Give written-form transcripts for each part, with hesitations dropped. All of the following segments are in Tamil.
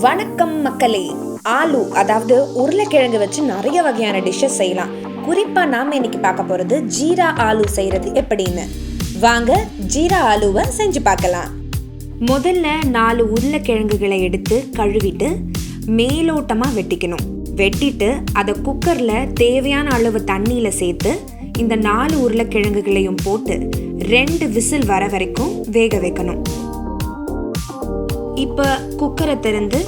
வணக்கம் மக்களே. ஆலு அதாவது உருளைக்கிழங்கு வச்சு நிறைய வகையான டிஷ்ஷஸ் செய்யலாம். குறிப்பா நாம இன்னைக்கு பார்க்க போறது ஜீரா ஆலு செய்யறது எப்படின்னு. வாங்க ஜீரா ஆலுவை செஞ்சு பார்க்கலாம். முதல்ல 4 உருளைக்கிழங்குகளை எடுத்து கழுவிட்டு மேலோட்டமா வெட்டிக்கணும். வெட்டிட்டு அதை குக்கர்ல தேவையான அளவு தண்ணியில சேர்த்து இந்த 4 உருளைக்கிழங்குகளையும் போட்டு 2 விசில் வர வரைக்கும் வேக வைக்கணும். இப்போ குக்கரை திறந்து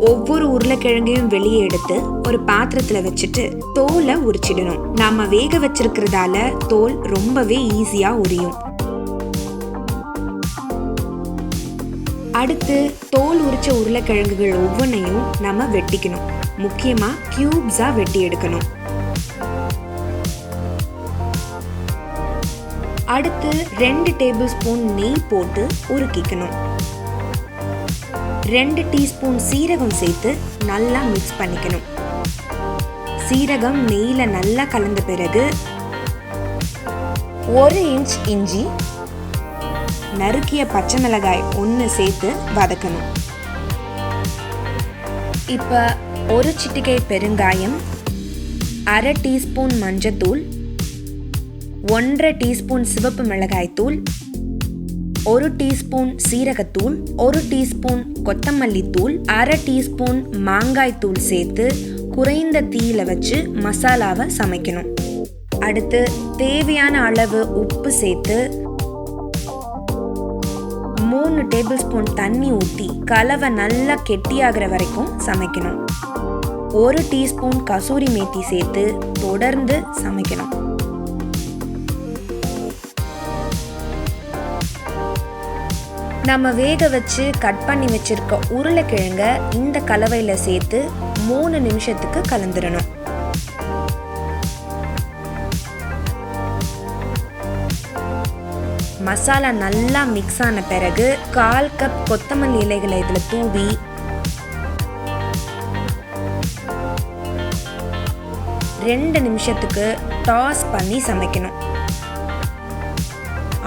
ஒவ்வொரு உருளைக்கிழங்கையும் வெளியே எடுத்து ஒரு பாத்திரத்துல வச்சுட்டு தோலை உரிச்சிடணும். நாம வேக வச்சிருக்கிறதால தோல் ரொம்பவே ஈஸியா உரியும். அடுத்து தோல் உரிச்ச உருளைக்கிழங்குகள் ஒவ்வொன்றையும் நம்ம வெட்டிக்கணும். முக்கியமா கியூப்ஸா வெட்டி எடுக்கணும். அடுத்து 2 டேபிள் ஸ்பூன் நெய் போட்டு உருக்கிக்கணும். 2 டீஸ்பூன் சீரகம் சேர்த்து நல்லா மிக்ஸ் பண்ணிக்கணும். சீரகம் நெய்யில நல்லா கலந்த பிறகு 1 இன்ச் இஞ்சி, நறுக்கிய பச்சை மிளகாய் 1 சேர்த்து வதக்கணும். இப்ப 1 சிட்டிகை பெருங்காயம், 1/2 டீஸ்பூன் மஞ்சத்தூள், 1/2 டீஸ்பூன் சிவப்பு மிளகாய் தூள், 1 டீஸ்பூன் சீரகத்தூள், 1 டீஸ்பூன் கொத்தமல்லி தூள், 1/2 டீஸ்பூன் மாங்காய் தூள் சேர்த்து குறைந்த தீயில வச்சு மசாலாவை சமைக்கணும். அடுத்து தேவையான அளவு உப்பு சேர்த்து 3 டேபிள் ஸ்பூன் தண்ணி ஊற்றி கலவை நல்லா கெட்டியாகிற வரைக்கும் சமைக்கணும். 1 டீஸ்பூன் கசூரி மேத்தி சேர்த்து தொடர்ந்து சமைக்கணும். நம்ம வேக வச்சு கட் பண்ணி வச்சிருக்க உருளைக்கிழங்க இந்த கலவையில சேர்த்து 3 நிமிஷத்துக்கு கலந்துடணும். மசாலா நல்லா மிக்ஸ் ஆன பிறகு 1/4 கப் கொத்தமல்லி இலைகளை இதுல தூவி 2 நிமிஷத்துக்கு டாஸ் பண்ணி சமைக்கணும்.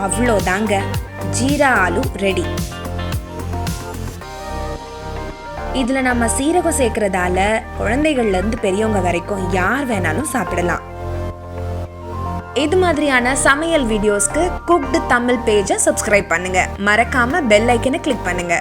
அவ்வளோதாங்க, ஜீரா ஆலு ரெடி. இதுல நம்ம சீரகம் சேர்க்கறதால குழந்தைகள்ல இருந்து பெரியவங்க வரைக்கும் யார் வேணாலும் சாப்பிடலாம். இது மாதிரியான சமையல் வீடியோஸ்க்கு குக்டு தமிழ் பேஜை சப்ஸ்கிரைப் பண்ணுங்க. மறக்காம பெல் ஐக்கனை கிளிக் பண்ணுங்க.